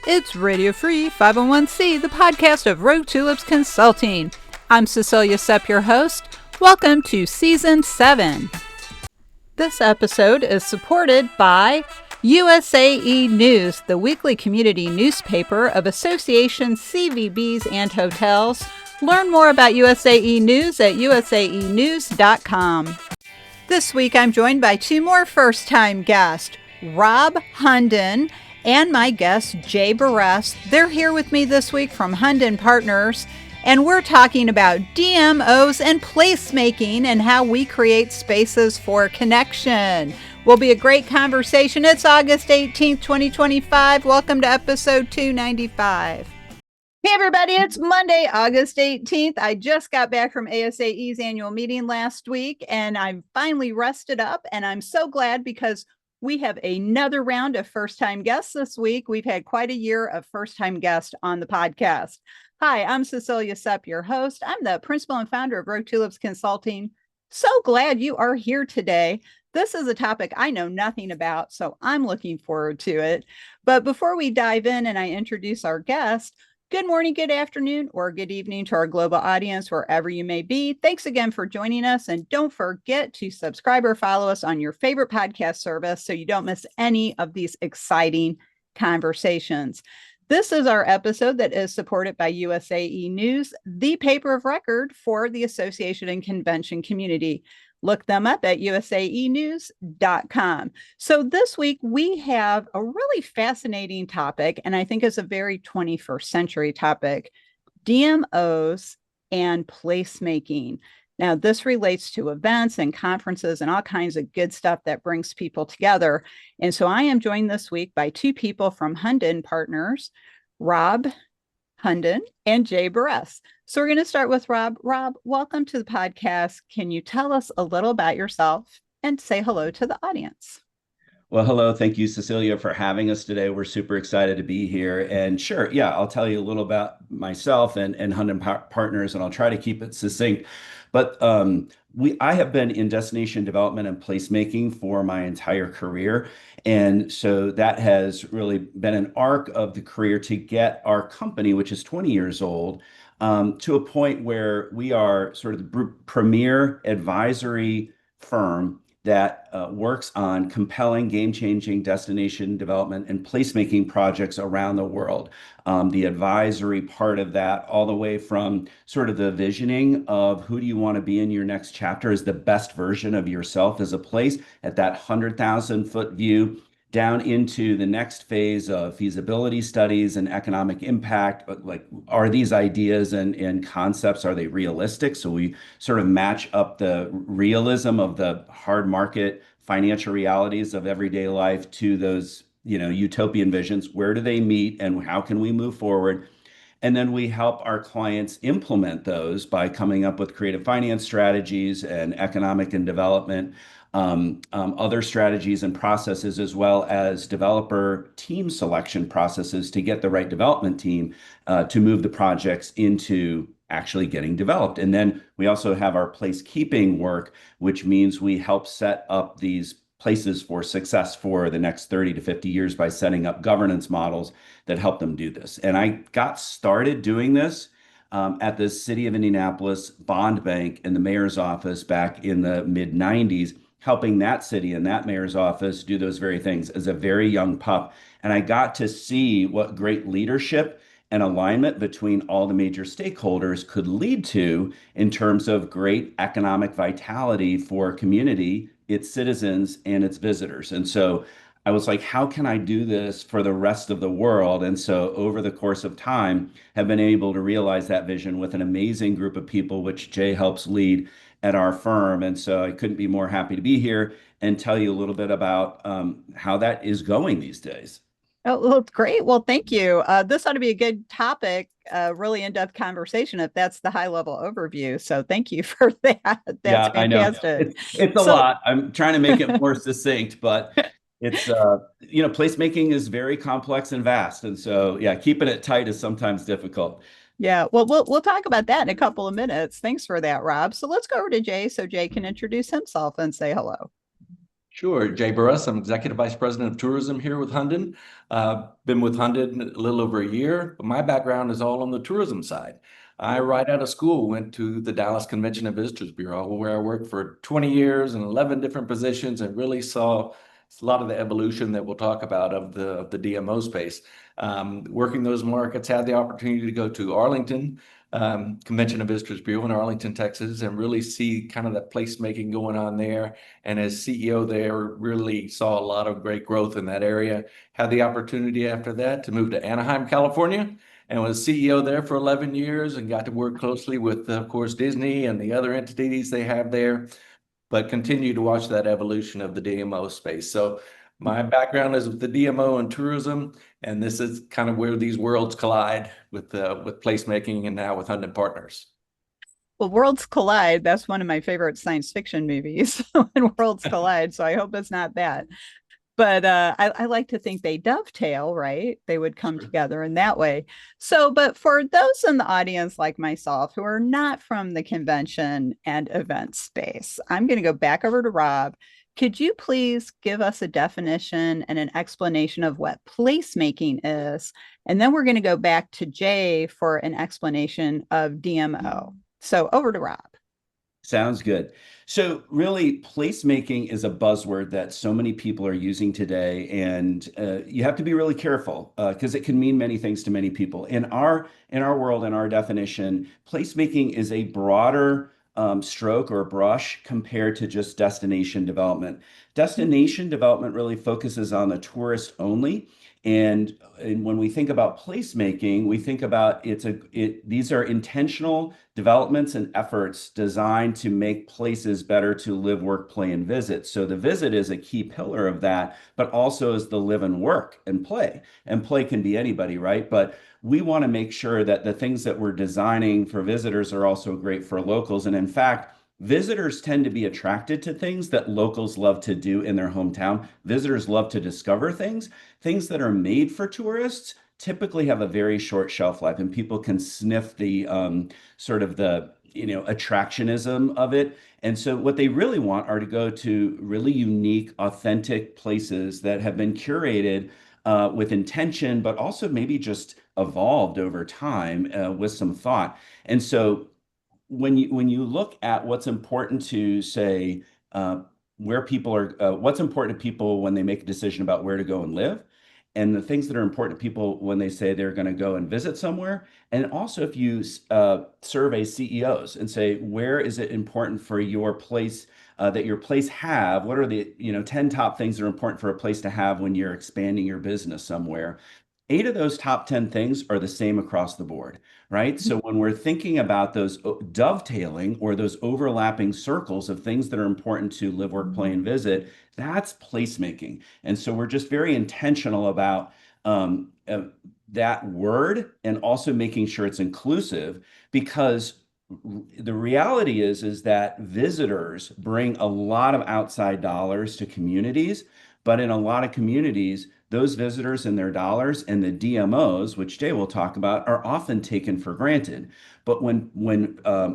It's Radio Free 501c, the podcast of Rogue Tulips Consulting. I'm Cecilia Sepp, your host. Welcome to Season 7. This episode is supported by USAE News, the weekly community newspaper of associations, CVBs, and hotels. Learn more about USAE News at usaenews.com. This week, I'm joined by two more first-time guests, Rob Hunden and my guest, Jay Burress. They're here with me this week from Hunden Partners, and we're talking about DMOs and placemaking and how we create spaces for connection. Will be a great conversation. It's August 18th, 2025. Welcome to episode 295. Hey everybody, it's Monday, August 18th. I just got back from ASAE's annual meeting last week, and I'm finally rested up, and I'm so glad because we have another round of first-time guests this week. We've had quite a year of first-time guests on the podcast. Hi, I'm Cecilia Sepp, your host. I'm the principal and founder of Rogue Tulips Consulting. So glad you are here today. This is a topic I know nothing about, so I'm looking forward to it. But before we dive in and I introduce our guest, good morning, good afternoon, or good evening to our global audience, wherever you may be. Thanks again for joining us. And don't forget to subscribe or follow us on your favorite podcast service so you don't miss any of these exciting conversations. This is our episode that is supported by USAE News, the paper of record for the association and convention community. Look them up at usaenews.com. So this week we have a really fascinating topic, and I think it's a very 21st century topic, DMOs and placemaking. Now, this relates to events and conferences and all kinds of good stuff that brings people together. And so I am joined this week by two people from Hunden Partners, Rob Hunden and Jay Burress. So we're going to start with Rob. Rob, welcome to the podcast. Can you tell us a little about yourself and say hello to the audience? Well, hello. Thank you, Cecilia, for having us today. We're super excited to be here. And sure, yeah, I'll tell you a little about myself and Hunden Partners, and I'll try to keep it succinct. But I have been in destination development and placemaking for my entire career. And so that has really been an arc of the career to get our company, which is 20 years old, to a point where we are sort of the premier advisory firm that works on compelling, game-changing destination development and placemaking projects around the world. The advisory part of that, all the way from sort of the visioning of who do you want to be in your next chapter as the best version of yourself as a place at that 100,000-foot view, down into the next phase of feasibility studies and economic impact. Like, are these ideas and concepts, are they realistic? So we sort of match up the realism of the hard market financial realities of everyday life to those, utopian visions. Where do they meet and how can we move forward? And then we help our clients implement those by coming up with creative finance strategies and economic and development, other strategies and processes, as well as developer team selection processes to get the right development team to move the projects into actually getting developed. And then we also have our placekeeping work, which means we help set up these places for success for the next 30 to 50 years by setting up governance models that help them do this. And I got started doing this at the City of Indianapolis Bond Bank in the mayor's office back in the mid 90s, helping that city and that mayor's office do those very things as a very young pup. And I got to see what great leadership and alignment between all the major stakeholders could lead to in terms of great economic vitality for a community, its citizens, and its visitors. And so I was like, how can I do this for the rest of the world? And so over the course of time, have been able to realize that vision with an amazing group of people, which Jay helps lead at our firm. And so I couldn't be more happy to be here and tell you a little bit about how that is going these days. Oh, well, great. Well, thank you. This ought to be a good topic, really in-depth conversation if that's the high-level overview. So thank you for that. That's Yeah, I know. fantastic. It's a lot. I'm trying to make it more succinct, but it's, placemaking is very complex and vast. And so, yeah, keeping it tight is sometimes difficult. Yeah, well, we'll talk about that in a couple of minutes. Thanks for that, Rob. So let's go over to Jay so Jay can introduce himself and say hello. Sure. Jay Burress, I'm Executive Vice President of Tourism here with Hunden. Been with Hunden a little over a year, but my background is all on the tourism side. I, right out of school, went to the Dallas Convention and Visitors Bureau, where I worked for 20 years in 11 different positions and really saw a lot of the evolution that we'll talk about of the DMO space. Working those markets, had the opportunity to go to Arlington, Convention and Visitors Bureau in Arlington, Texas, and really see kind of that placemaking going on there. And as CEO there, really saw a lot of great growth in that area. Had the opportunity after that to move to Anaheim, California, and was CEO there for 11 years and got to work closely with, of course, Disney and the other entities they have there, but continue to watch that evolution of the DMO space. So my background is with the DMO and tourism, and this is kind of where these worlds collide with placemaking and now with Hunden Partners. Well, Worlds Collide, that's one of my favorite science fiction movies when Worlds Collide. So I hope it's not that. But I like to think they dovetail, right? They would come together in that way. So, but for those in the audience like myself who are not from the convention and event space, I'm going to go back over to Rob. Could you please give us a definition and an explanation of what placemaking is? And then we're going to go back to Jay for an explanation of DMO. So over to Rob. Sounds good. So really, placemaking is a buzzword that so many people are using today, and you have to be really careful because it can mean many things to many people. In our world, in our definition, placemaking is a broader stroke or brush compared to just destination development. Destination development really focuses on the tourist only. And when we think about placemaking, we think about these are intentional developments and efforts designed to make places better to live, work, play, and visit. So the visit is a key pillar of that, but also is the live and work and play. And play can be anybody, right? But we want to make sure that the things that we're designing for visitors are also great for locals. And in fact, visitors tend to be attracted to things that locals love to do in their hometown. Visitors love to discover things. Things that are made for tourists typically have a very short shelf life, and people can sniff the sort of the attractionism of it. And so what they really want are to go to really unique, authentic places that have been curated with intention, but also maybe just evolved over time with some thought. And so when you look at what's important to say where people are, what's important to people when they make a decision about where to go and live, and the things that are important to people when they say they're going to go and visit somewhere, and also if you survey CEOs and say where is it important for your place that your place have, what are the 10 top things that are important for a place to have when you're expanding your business somewhere. 8 of those top 10 things are the same across the board, right? So when we're thinking about those dovetailing or those overlapping circles of things that are important to live, work, play, and visit, that's placemaking. And so we're just very intentional about that word and also making sure it's inclusive, because the reality is that visitors bring a lot of outside dollars to communities, but in a lot of communities, those visitors and their dollars and the DMOs, which Jay will talk about, are often taken for granted. But when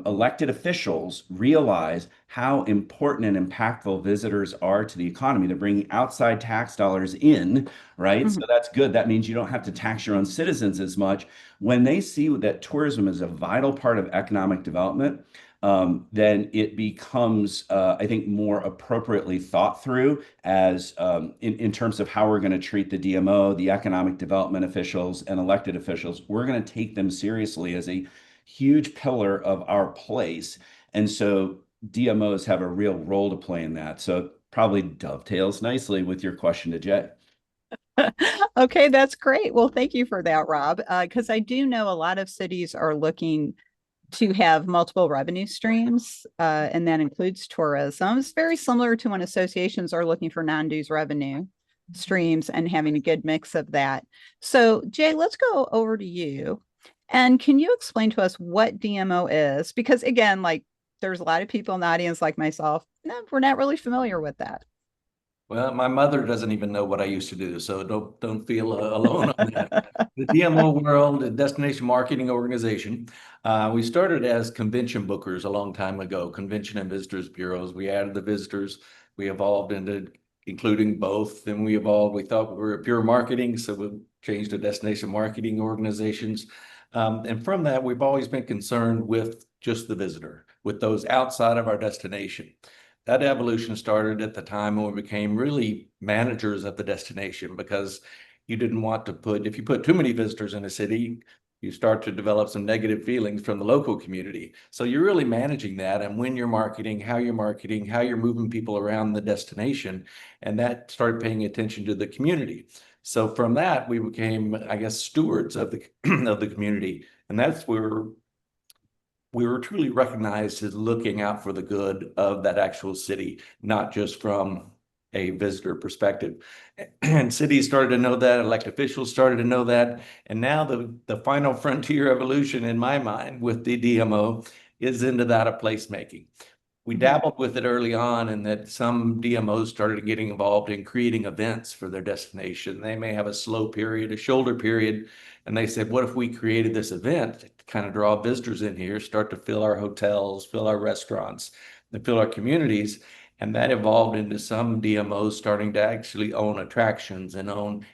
elected officials realize how important and impactful visitors are to the economy, they're bringing outside tax dollars in, right? So that's good. That means you don't have to tax your own citizens as much. When they see that tourism is a vital part of economic development, then it becomes, I think, more appropriately thought through as in terms of how we're going to treat the DMO, the economic development officials, and elected officials. We're going to take them seriously as a huge pillar of our place. And so DMOs have a real role to play in that. So it probably dovetails nicely with your question to Jay. Okay, that's great. Well, thank you for that, Rob, because I do know a lot of cities are looking to have multiple revenue streams, and that includes tourism. It's very similar to when associations are looking for non-dues revenue streams and having a good mix of that. So, Jay, let's go over to you. And can you explain to us what DMO is? Because again, like there's a lot of people in the audience like myself, no, we're not really familiar with that. Well, my mother doesn't even know what I used to do, so don't feel alone on that. The DMO world, the destination marketing organization, we started as convention bookers a long time ago, convention and visitors bureaus. We added the visitors, we evolved into including both. Then we evolved. We thought we were pure marketing, so we changed to destination marketing organizations. And from that, we've always been concerned with just the visitor, with those outside of our destination. That evolution started at the time when we became really managers of the destination, because you didn't want to if you put too many visitors in a city, you start to develop some negative feelings from the local community. So you're really managing that, and when you're marketing, how you're moving people around the destination, and that started paying attention to the community. So from that, we became, I guess, stewards of the of the community, and that's where we were truly recognized as looking out for the good of that actual city, not just from a visitor perspective. And cities started to know that, elected officials started to know that. And now the final frontier evolution in my mind with the DMO is into that of placemaking. We dabbled with it early on, and that some DMOs started getting involved in creating events for their destination. They may have a slow period, a shoulder period, and they said, what if we created this event to kind of draw visitors in here, start to fill our hotels, fill our restaurants, and fill our communities? And that evolved into some DMOs starting to actually own attractions and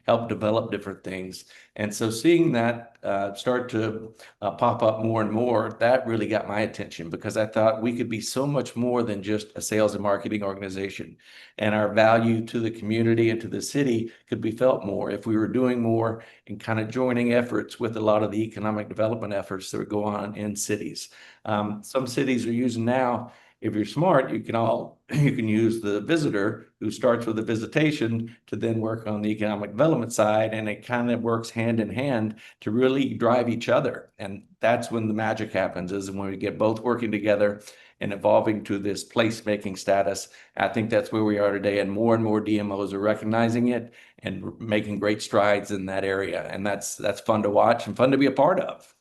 help develop different things. And so seeing that start to pop up more and more, that really got my attention, because I thought we could be so much more than just a sales and marketing organization. And our value to the community and to the city could be felt more if we were doing more and kind of joining efforts with a lot of the economic development efforts that go on in cities. Some cities are using now, if you're smart, you can use the visitor who starts with a visitation to then work on the economic development side, and it kind of works hand in hand to really drive each other. And that's when the magic happens, is when we get both working together and evolving to this placemaking status. I think that's where we are today, and more DMOs are recognizing it and making great strides in that area. And that's fun to watch and fun to be a part of.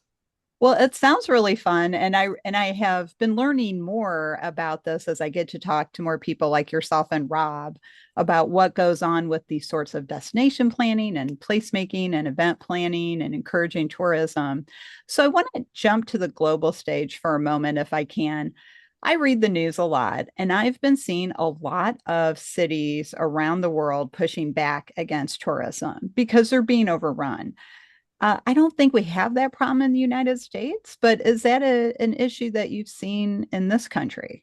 Well, it sounds really fun, and I have been learning more about this as I get to talk to more people like yourself and Rob about what goes on with these sorts of destination planning and placemaking and event planning and encouraging tourism. So I want to jump to the global stage for a moment if I can. I read the news a lot, and I've been seeing a lot of cities around the world pushing back against tourism because they're being overrun. I don't think we have that problem in the United States, but is that an issue that you've seen in this country?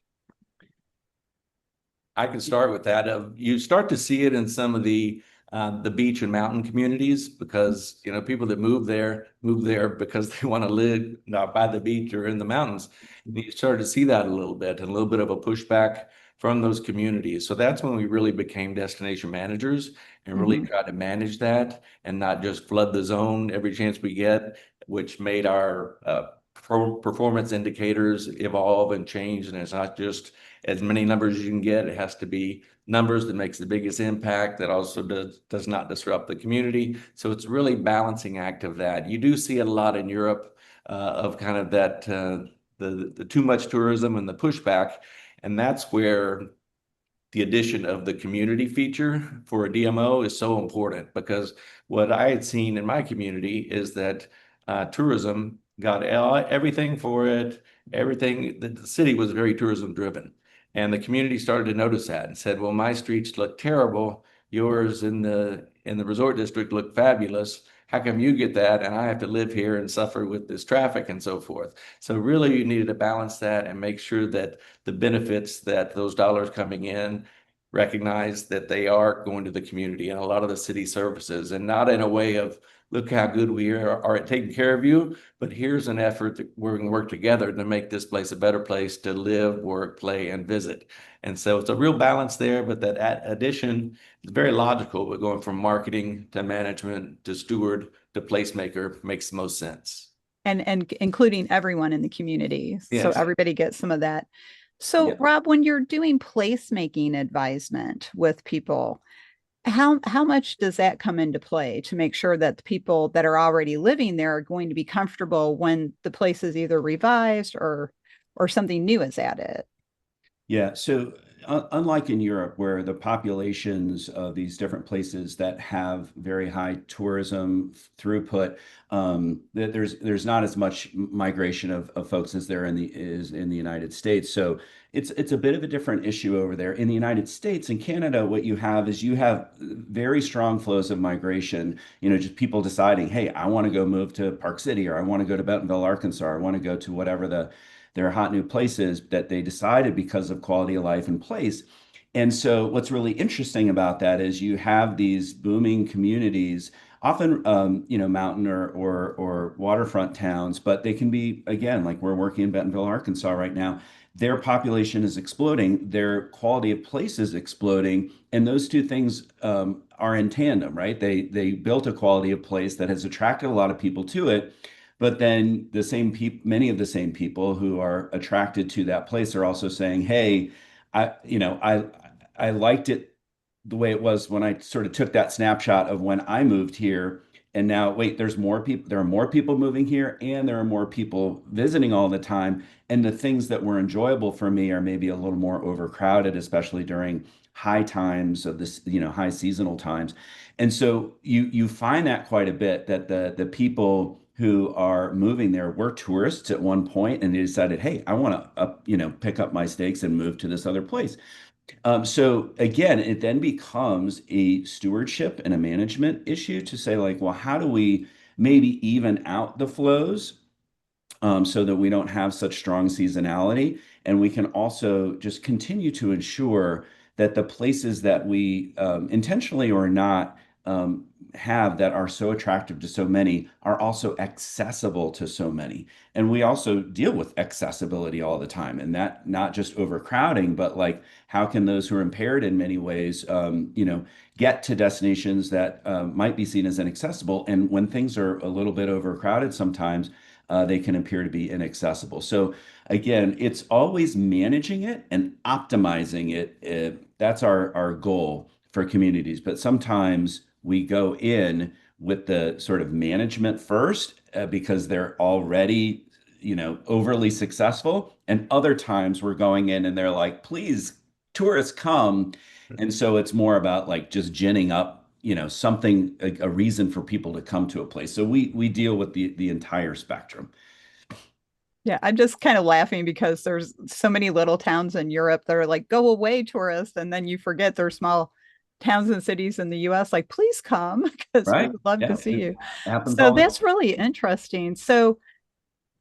I can start with that. You start to see it in some of the beach and mountain communities, because people that move there because they want to live by the beach or in the mountains. And you start to see that a little bit, and a little bit of a pushback from those communities. So that's when we really became destination managers and really tried to manage that and not just flood the zone every chance we get, which made our performance indicators evolve and change. And it's not just as many numbers as you can get. It has to be numbers that makes the biggest impact, that also does not disrupt the community. So it's really balancing act of that. You do see it a lot in Europe, of kind of that the too much tourism and the pushback. And that's where the addition of the community feature for a DMO is so important, because what I had seen in my community is that tourism got everything for it. Everything, the city was very tourism driven. And the community started to notice that and said, well, my streets look terrible. Yours in the resort district look fabulous. How come you get that and I have to live here and suffer with this traffic and so forth? So really you needed to balance that and make sure that the benefits that those dollars coming in recognize that they are going to the community and a lot of the city services, and not in a way of, look how good we are at taking care of you, but here's an effort that we're going to work together to make this place a better place to live, work, play, and visit. And so it's a real balance there, but that addition is very logical, but going from marketing to management to steward to placemaker makes the most sense. And including everyone in the community. Yes. So everybody gets some of that. So Yeah. Rob, when you're doing placemaking advisement with people, how much does that come into play to make sure that the people that are already living there are going to be comfortable when the place is either revised or something new is added? Yeah. So unlike in Europe, where the populations of these different places that have very high tourism throughput, that there's not as much migration of folks as there is in the United States. So it's a bit of a different issue over there. In the United States and Canada, what you have is you have very strong flows of migration. Just people deciding, hey, I want to go move to Park City, or I want to go to Bentonville, Arkansas, or I want to go to whatever their hot new places that they decided because of quality of life and place. And so what's really interesting about that is you have these booming communities, often mountain or waterfront towns, but they can be, again, like we're working in Bentonville, Arkansas right now. Their population is exploding, their quality of place is exploding, and those two things are in tandem, right? They built a quality of place that has attracted a lot of people to it. But then many of the same people who are attracted to that place are also saying, "Hey, I liked it the way it was when I sort of took that snapshot of when I moved here, and now wait, there's more people. There are more people moving here, and there are more people visiting all the time. And the things that were enjoyable for me are maybe a little more overcrowded, especially during high times of this, high seasonal times. And so you find that quite a bit, that the people who are moving there were tourists at one point, and they decided, hey, I want to pick up my stakes and move to this other place. So again, it then becomes a stewardship and a management issue to say, like, well, how do we maybe even out the flows, so that we don't have such strong seasonality, and we can also just continue to ensure that the places that we intentionally or not have that are so attractive to so many are also accessible to so many. And we also deal with accessibility all the time, and that not just overcrowding, but like how can those who are impaired in many ways, get to destinations that might be seen as inaccessible. And when things are a little bit overcrowded, sometimes they can appear to be inaccessible. So again, it's always managing it and optimizing it. That's our goal for communities. But sometimes we go in with the sort of management first because they're already, overly successful. And other times we're going in and they're like, please, tourists come. And so it's more about like just ginning up, something, a reason for people to come to a place. So we deal with the entire spectrum. Yeah, I'm just kind of laughing because there's so many little towns in Europe that are like, go away, tourists. And then you forget there's small towns and cities in the US, like, please come because we Right? would love to Yeah, see you. it happens So all the that's time. really interesting. So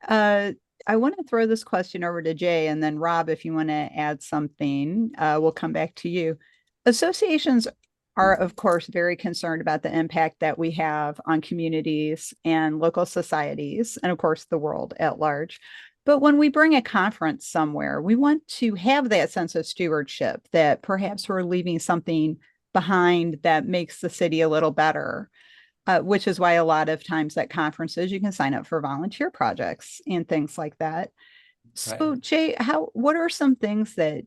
I want to throw this question over to Jay, and then Rob, if you want to add something, we'll come back to you. Associations are, of course, very concerned about the impact that we have on communities and local societies, and of course, the world at large. But when we bring a conference somewhere, we want to have that sense of stewardship, that perhaps we're leaving something behind that makes the city a little better, which is why a lot of times at conferences you can sign up for volunteer projects and things like that. Right. So, Jay, what are some things that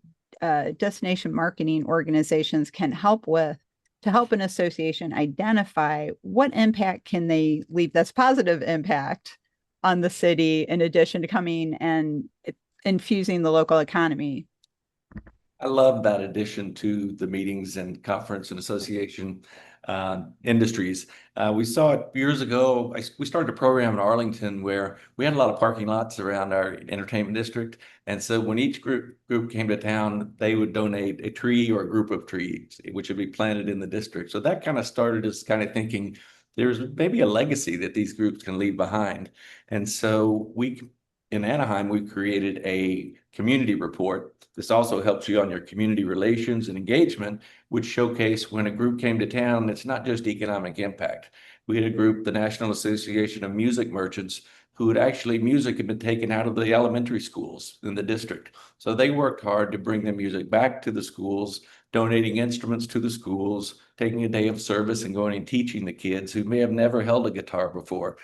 destination marketing organizations can help with to help an association identify what impact can they leave that's positive impact on the city, in addition to coming and infusing the local economy? I love that addition to the meetings and conference and association industries. We saw it years ago. We started a program in Arlington where we had a lot of parking lots around our entertainment district. And so when each group came to town, they would donate a tree or a group of trees, which would be planted in the district. So that kind of started us kind of thinking there's maybe a legacy that these groups can leave behind. And so in Anaheim, we created a community report. This also helps you on your community relations and engagement, which showcase when a group came to town, it's not just economic impact. We had a group, the National Association of Music Merchants, who music had been taken out of the elementary schools in the district. So they worked hard to bring the music back to the schools, donating instruments to the schools, taking a day of service and going and teaching the kids who may have never held a guitar before,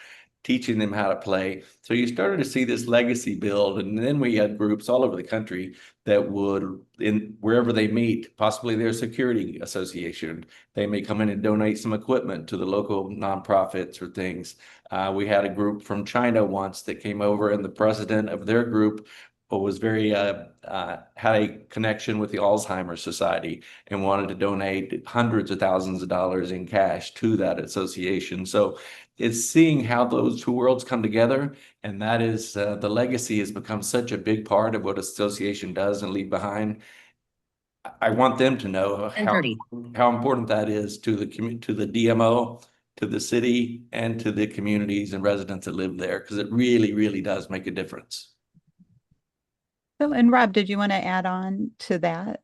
teaching them how to play. So you started to see this legacy build. And then we had groups all over the country that would, wherever they meet, possibly their security association, they may come in and donate some equipment to the local nonprofits or things. We had a group from China once that came over, and the president of their group was very had a connection with the Alzheimer's Society and wanted to donate hundreds of thousands of dollars in cash to that association. So it's seeing how those two worlds come together, and that is the legacy has become such a big part of what association does and leave behind. I want them to know how important that is to the to the DMO, to the city, and to the communities and residents that live there, because it really, really does make a difference. So, and Rob, did you want to add on to that?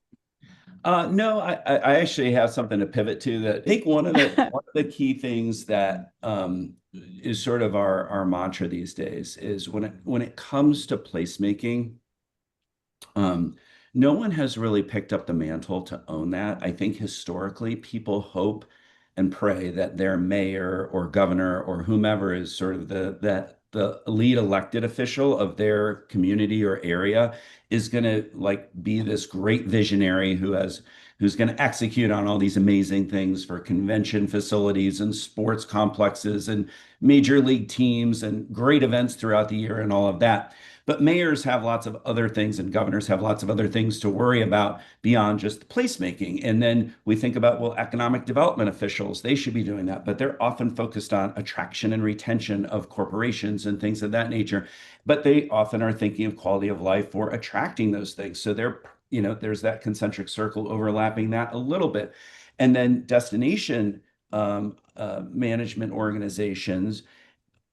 No, I actually have something to pivot to. That I think one of the key things that is sort of our mantra these days is when it comes to placemaking, no one has really picked up the mantle to own that. I think historically people hope and pray that their mayor or governor or whomever is sort of the lead elected official of their community or area is going to like be this great visionary who's going to execute on all these amazing things for convention facilities and sports complexes and major league teams and great events throughout the year and all of that. But mayors have lots of other things and governors have lots of other things to worry about beyond just placemaking. And then we think about, well, economic development officials, they should be doing that, but they're often focused on attraction and retention of corporations and things of that nature. But they often are thinking of quality of life for attracting those things. So there's that concentric circle overlapping that a little bit. And then destination management organizations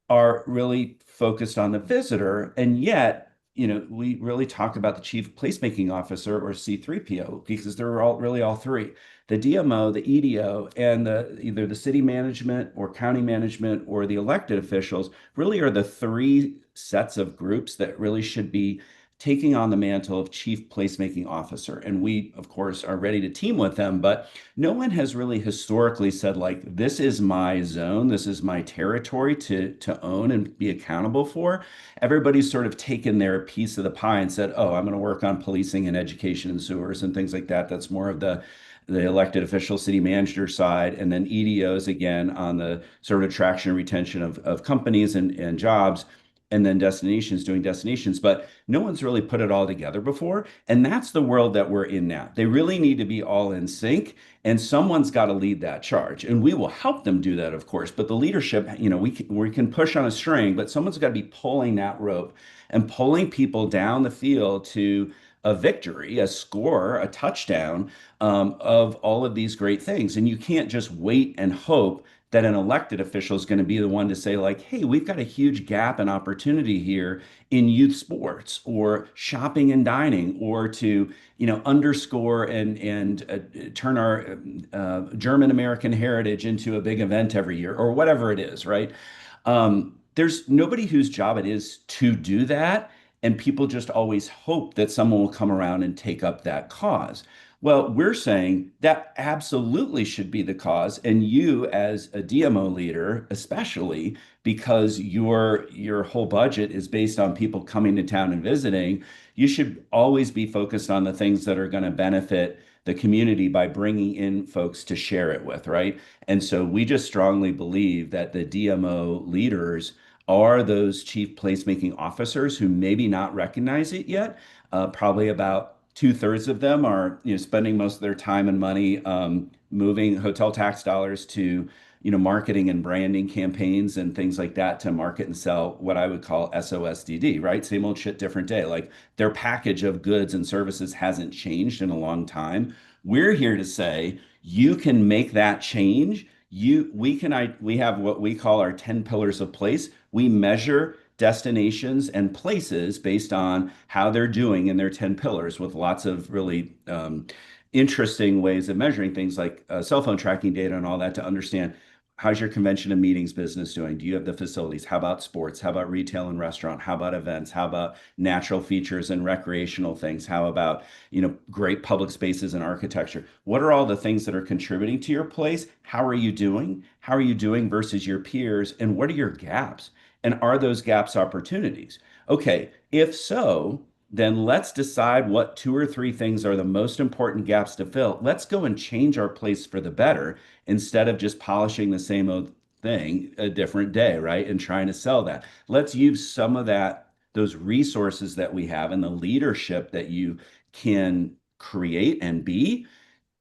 are really focused on the visitor, and yet we really talk about the chief placemaking officer or C3PO because they're all three: the DMO, the EDO, and either the city management or county management or the elected officials really are the three sets of groups that really should be taking on the mantle of chief placemaking officer. And we, of course, are ready to team with them, but no one has really historically said, like, this is my zone, this is my territory to own and be accountable for. Everybody's sort of taken their piece of the pie and said, oh, I'm going to work on policing and education and sewers and things like that. That's more of the elected official city manager side, and then EDOs again on the sort of attraction and retention of companies and jobs, and then destinations doing destinations, but no one's really put it all together before. And that's the world that we're in now. They really need to be all in sync, and someone's got to lead that charge. And we will help them do that, of course. But the leadership, we can push on a string, but someone's got to be pulling that rope and pulling people down the field to a victory, a score, a touchdown of all of these great things. And you can't just wait and hope that an elected official is going to be the one to say, like, hey, we've got a huge gap and opportunity here in youth sports or shopping and dining, or to underscore and turn our German American heritage into a big event every year, or whatever it is, right? There's nobody whose job it is to do that, and people just always hope that someone will come around and take up that cause. Well, we're saying that absolutely should be the cause. And you, as a DMO leader, especially because your whole budget is based on people coming to town and visiting, you should always be focused on the things that are going to benefit the community by bringing in folks to share it with, right? And so we just strongly believe that the DMO leaders are those chief placemaking officers who maybe not recognize it yet. Probably about 2/3 of them are spending most of their time and money moving hotel tax dollars to marketing and branding campaigns and things like that to market and sell what I would call SOSDD, right? Same old shit, different day. Like, their package of goods and services hasn't changed in a long time. We're here to say you can make that change. We have what we call our 10 pillars of place. We measure destinations and places based on how they're doing in their 10 pillars, with lots of really interesting ways of measuring things like cell phone tracking data and all that, to understand, how's your convention and meetings business doing? Do you have the facilities? How about sports? How about retail and restaurant? How about events? How about natural features and recreational things? How about great public spaces and architecture? What are all the things that are contributing to your place? How are you doing? How are you doing versus your peers? And what are your gaps? And are those gaps opportunities? Okay, if so, then let's decide what 2 or 3 things are the most important gaps to fill. Let's go and change our place for the better, instead of just polishing the same old thing a different day, right? And trying to sell that. Let's use some of that those resources that we have and the leadership that you can create and be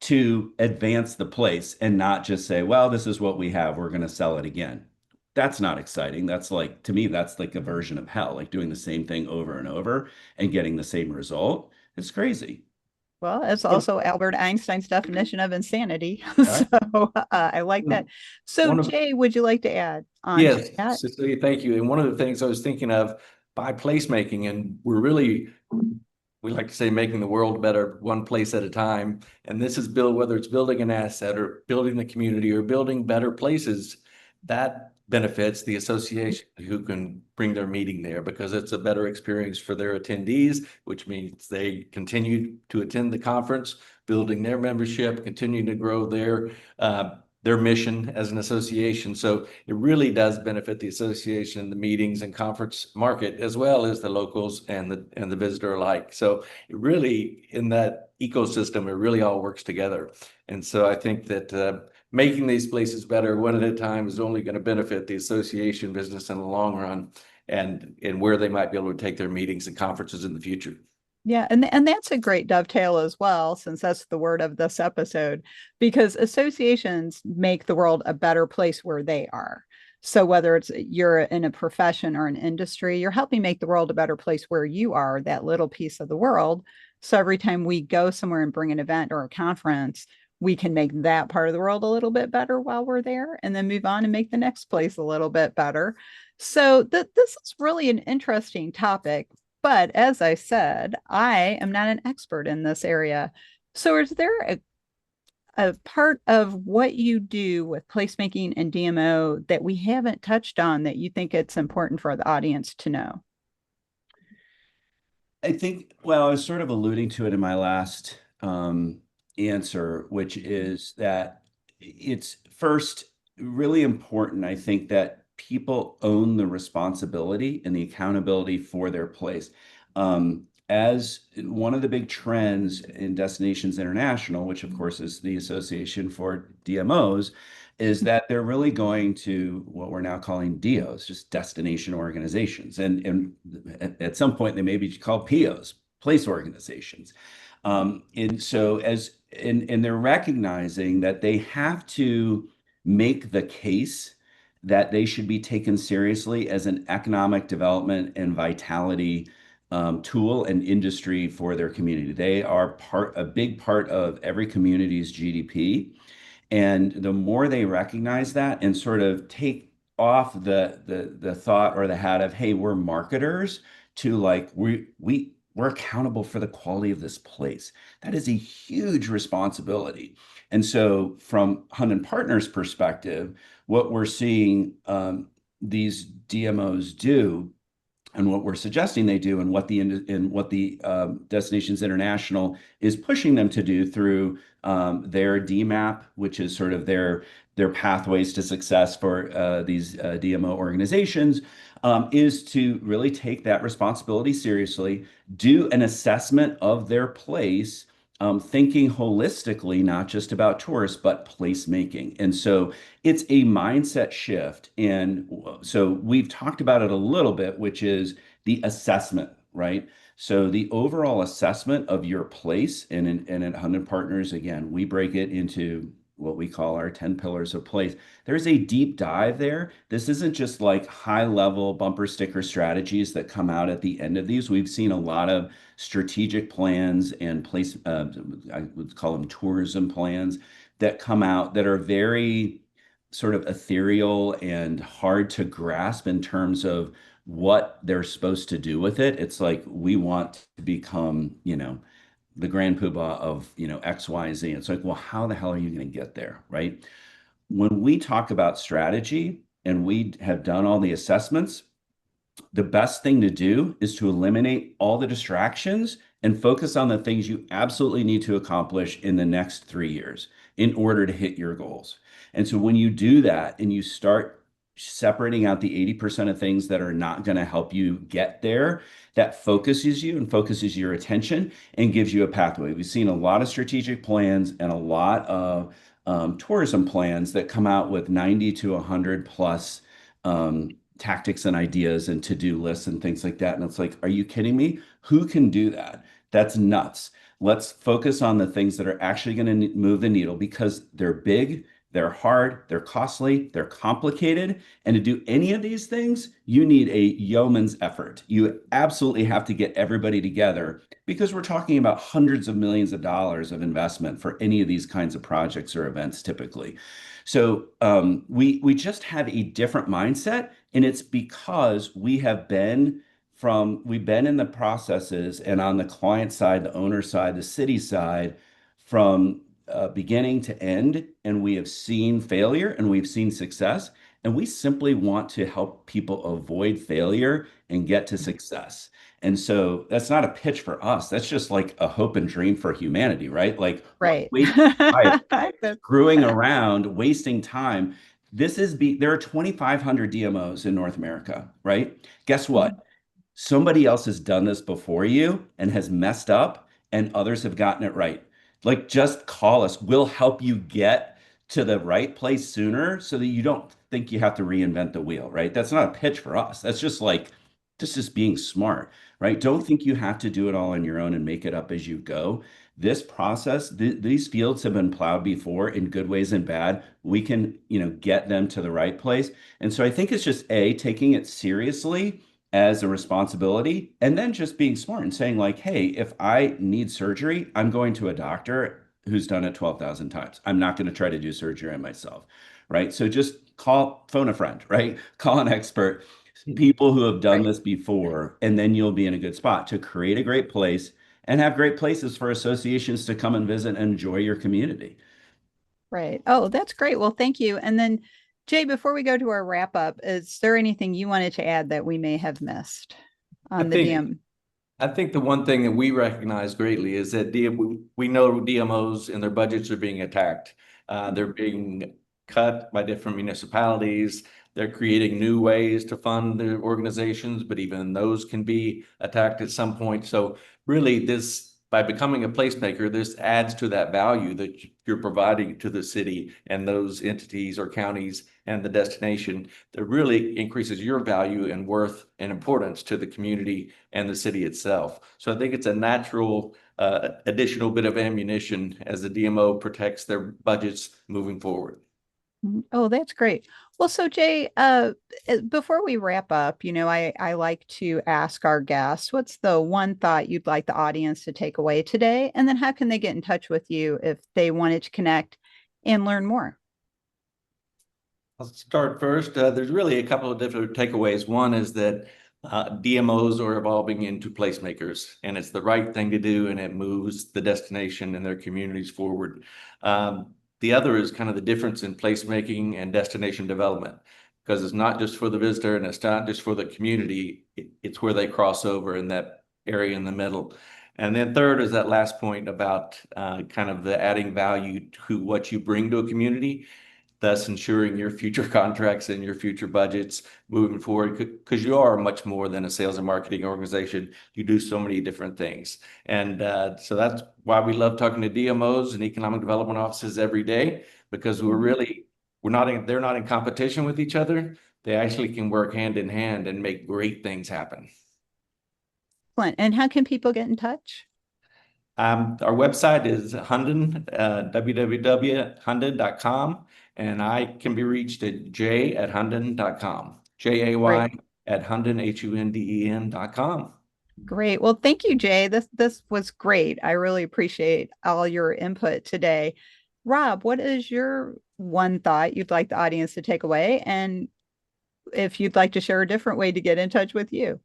to advance the place and not just say, well, this is what we have, we're going to sell it again. That's not exciting. That's like, to me, that's like a version of hell, like doing the same thing over and over and getting the same result. It's crazy. Well, it's One also Albert Einstein's definition of insanity. Right? So I like that. So, one of Jay, would you like to add on to Yes, that? Cecilia, thank you. And one of the things I was thinking of by placemaking, and we like to say making the world better one place at a time. And this is whether it's building an asset or building the community or building better places, that benefits the association who can bring their meeting there because it's a better experience for their attendees, which means they continue to attend the conference, building their membership, continuing to grow their mission as an association. So it really does benefit the association, the meetings and conference market, as well as the locals and the visitor alike. So it really, in that ecosystem, it really all works together. And so I think that making these places better one at a time is only going to benefit the association business in the long run and where they might be able to take their meetings and conferences in the future. Yeah, and that's a great dovetail as well, since that's the word of this episode, because associations make the world a better place where they are. So whether it's you're in a profession or an industry, you're helping make the world a better place where you are, that little piece of the world. So every time we go somewhere and bring an event or a conference, we can make that part of the world a little bit better while we're there, and then move on and make the next place a little bit better. So this is really an interesting topic. But as I said, I am not an expert in this area. So is there a part of what you do with placemaking and DMO that we haven't touched on that you think it's important for the audience to know? I think, well, I was sort of alluding to it in my last answer, which is that it's first really important, I think, that people own the responsibility and the accountability for their place. As one of the big trends in Destinations International, which of course is the Association for DMOs, is that they're really going to what we're now calling DOs, just destination organizations. And at some point, they may be called POs, place organizations. And so and they're recognizing that they have to make the case that they should be taken seriously as an economic development and vitality tool and industry for their community. They are a big part of every community's GDP. And the more they recognize that and sort of take off the thought or the hat of, hey, we're marketers, to like we're accountable for the quality of this place. That is a huge responsibility. And so from Hunden Partners perspective, what we're seeing these DMOs do and what we're suggesting they do and what the Destinations International is pushing them to do through their DMAP, which is sort of their pathways to success for these DMO organizations, is to really take that responsibility seriously, do an assessment of their place, thinking holistically, not just about tourists, but placemaking. And so it's a mindset shift. And so we've talked about it a little bit, which is the assessment, right? So the overall assessment of your place, and at Hunden Partners, again, we break it into what we call our 10 pillars of place. There's a deep dive there. This isn't just like high level bumper sticker strategies that come out at the end of these. We've seen a lot of strategic plans and place, I would call them tourism plans, that come out that are very sort of ethereal and hard to grasp in terms of what they're supposed to do with it. It's like, we want to become, the grand poobah of, X, Y, Z. It's like, well, how the hell are you going to get there, right? When we talk about strategy and we have done all the assessments, the best thing to do is to eliminate all the distractions and focus on the things you absolutely need to accomplish in the next 3 years in order to hit your goals. And so when you do that and you start separating out the 80% of things that are not going to help you get there, that focuses you and focuses your attention and gives you a pathway. We've seen a lot of strategic plans and a lot of tourism plans that come out with 90 to 100 plus tactics and ideas and to-do lists and things like that. And it's like, are you kidding me? Who can do that? That's nuts. Let's focus on the things that are actually going to move the needle because they're big, they're hard, they're costly, they're complicated. And to do any of these things, you need a yeoman's effort. You absolutely have to get everybody together because we're talking about hundreds of millions of dollars of investment for any of these kinds of projects or events typically. So we just have a different mindset, and it's because we've been in the processes and on the client side, the owner side, the city side, from beginning to end, and we have seen failure and we've seen success, and we simply want to help people avoid failure and get to success. And so that's not a pitch for us. That's just like a hope and dream for humanity, right? Like Right. screwing around, wasting time. There are 2,500 DMOs in North America, right? Guess what? Somebody else has done this before you and has messed up, and others have gotten it right. Like, just call us. We'll help you get to the right place sooner so that you don't think you have to reinvent the wheel, right? That's not a pitch for us. That's just like, just being smart, right? Don't think you have to do it all on your own and make it up as you go. This process, these fields have been plowed before in good ways and bad. We can, get them to the right place. And so I think it's just taking it seriously as a responsibility, and then just being smart and saying like, hey, if I need surgery, I'm going to a doctor who's done it 12,000 times. I'm not going to try to do surgery on myself, right? So just phone a friend, right? Call an expert, people who have done this before, and then you'll be in a good spot to create a great place and have great places for associations to come and visit and enjoy your community. Right. Oh, that's great. Well, thank you. And then, Jay, before we go to our wrap up, is there anything you wanted to add that we may have missed on the DM? I think the one thing that we recognize greatly is that we know DMOs and their budgets are being attacked. They're being cut by different municipalities. They're creating new ways to fund their organizations, but even those can be attacked at some point. So really by becoming a placemaker, this adds to that value that you're providing to the city and those entities or counties and the destination that really increases your value and worth and importance to the community and the city itself. So I think it's a natural additional bit of ammunition as the DMO protects their budgets moving forward. Oh, that's great. Well, so Jay, before we wrap up, I like to ask our guests, what's the one thought you'd like the audience to take away today? And then how can they get in touch with you if they wanted to connect and learn more? I'll start first. There's really a couple of different takeaways. One is that DMOs are evolving into placemakers, and it's the right thing to do, and it moves the destination and their communities forward. The other is kind of the difference in placemaking and destination development, because it's not just for the visitor and it's not just for the community, it's where they cross over in that area in the middle. And then third is that last point about kind of the adding value to what you bring to a community, thus ensuring your future contracts and your future budgets moving forward, because you are much more than a sales and marketing organization. You do so many different things. And so that's why we love talking to DMOs and economic development offices every day, because they're not in competition with each other. They actually can work hand in hand and make great things happen. Excellent. And how can people get in touch? Our website is Hunden, www.hunden.com, and I can be reached at jay@hunden.com, JAY@Hunden, HUNDEN.com. Great. Well, thank you, Jay. This was great. I really appreciate all your input today. Rob, what is your one thought you'd like the audience to take away? And if you'd like to share a different way to get in touch with you.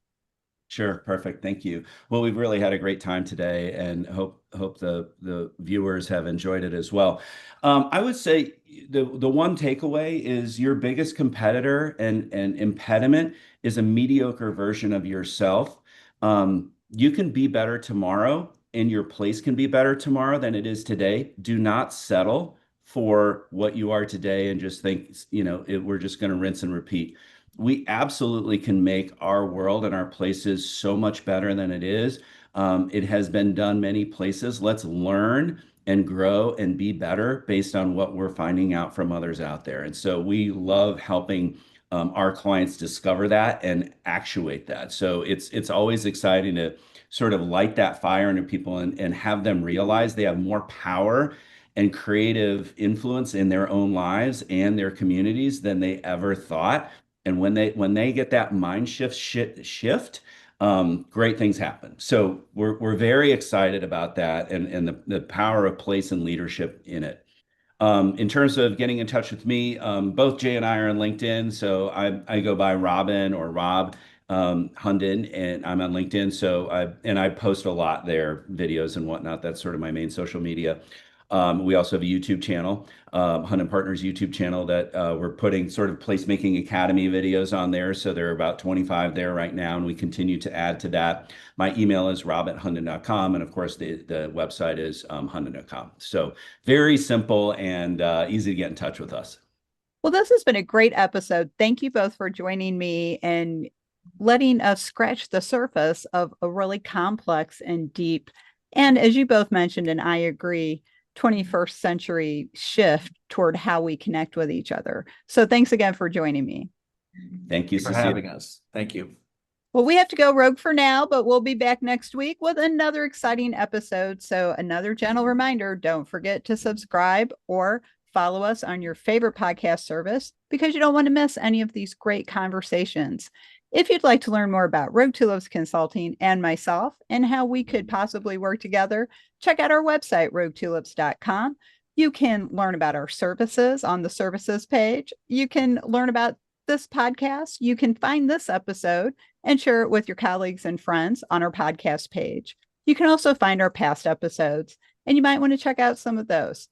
Sure. Perfect. Thank you. Well, we've really had a great time today and hope the viewers have enjoyed it as well. I would say the one takeaway is your biggest competitor and impediment is a mediocre version of yourself. You can be better tomorrow and your place can be better tomorrow than it is today. Do not settle for what you are today and just think, we're just going to rinse and repeat. We absolutely can make our world and our places so much better than it is. It has been done many places. Let's learn and grow and be better based on what we're finding out from others out there. And so we love helping our clients discover that and actuate that. So it's always exciting to sort of light that fire under people and have them realize they have more power and creative influence in their own lives and their communities than they ever thought. And when they get that mind shift, great things happen. So we're very excited about that and the power of place and leadership in it. In terms of getting in touch with me, both Jay and I are on LinkedIn. So I go by Robin or Rob Hunden, and I'm on LinkedIn. So I post a lot there, videos and whatnot. That's sort of my main social media. We also have a YouTube channel, Hunden Partners YouTube channel that we're putting sort of placemaking academy videos on there. So there are about 25 there right now, and we continue to add to that. My email is rob@hunden.com, and of course the website is hunden.com. So very simple and easy to get in touch with us. Well, this has been a great episode. Thank you both for joining me and letting us scratch the surface of a really complex and deep, and as you both mentioned, and I agree, 21st century shift toward how we connect with each other. So thanks again for joining me. Thank you for having us. Thank you. Well, we have to go rogue for now, but we'll be back next week with another exciting episode. So another gentle reminder, don't forget to subscribe or follow us on your favorite podcast service because you don't want to miss any of these great conversations. If you'd like to learn more about Rogue Tulips Consulting and myself and how we could possibly work together, check out our website, roguetulips.com. You can learn about our services on the services page. You can learn about this podcast. You can find this episode and share it with your colleagues and friends on our podcast page. You can also find our past episodes, and you might want to check out some of those.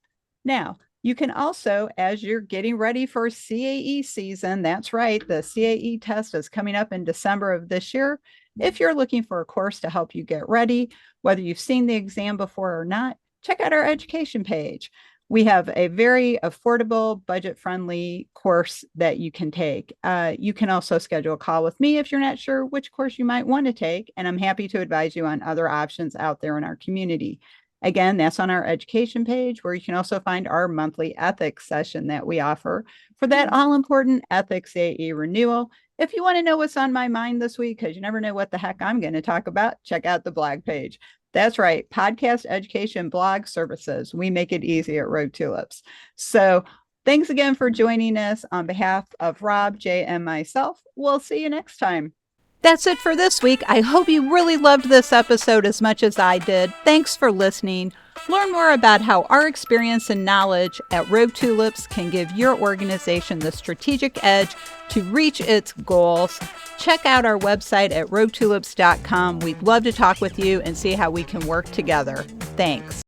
Now, you can also, as you're getting ready for CAE season, that's right, the CAE test is coming up in December of this year. If you're looking for a course to help you get ready, whether you've seen the exam before or not, check out our education page. We have a very affordable, budget-friendly course that you can take. You can also schedule a call with me if you're not sure which course you might want to take, and I'm happy to advise you on other options out there in our community. Again, that's on our education page, where you can also find our monthly ethics session that we offer for that all-important ethics AE renewal. If you want to know what's on my mind this week, because you never know what the heck I'm going to talk about, check out the blog page. That's right, podcast education blog services. We make it easy at Rogue Tulips. So thanks again for joining us. On behalf of Rob, Jay, and myself, we'll see you next time. That's it for this week. I hope you really loved this episode as much as I did. Thanks for listening. Learn more about how our experience and knowledge at Rogue Tulips can give your organization the strategic edge to reach its goals. Check out our website at roguetulips.com. We'd love to talk with you and see how we can work together. Thanks.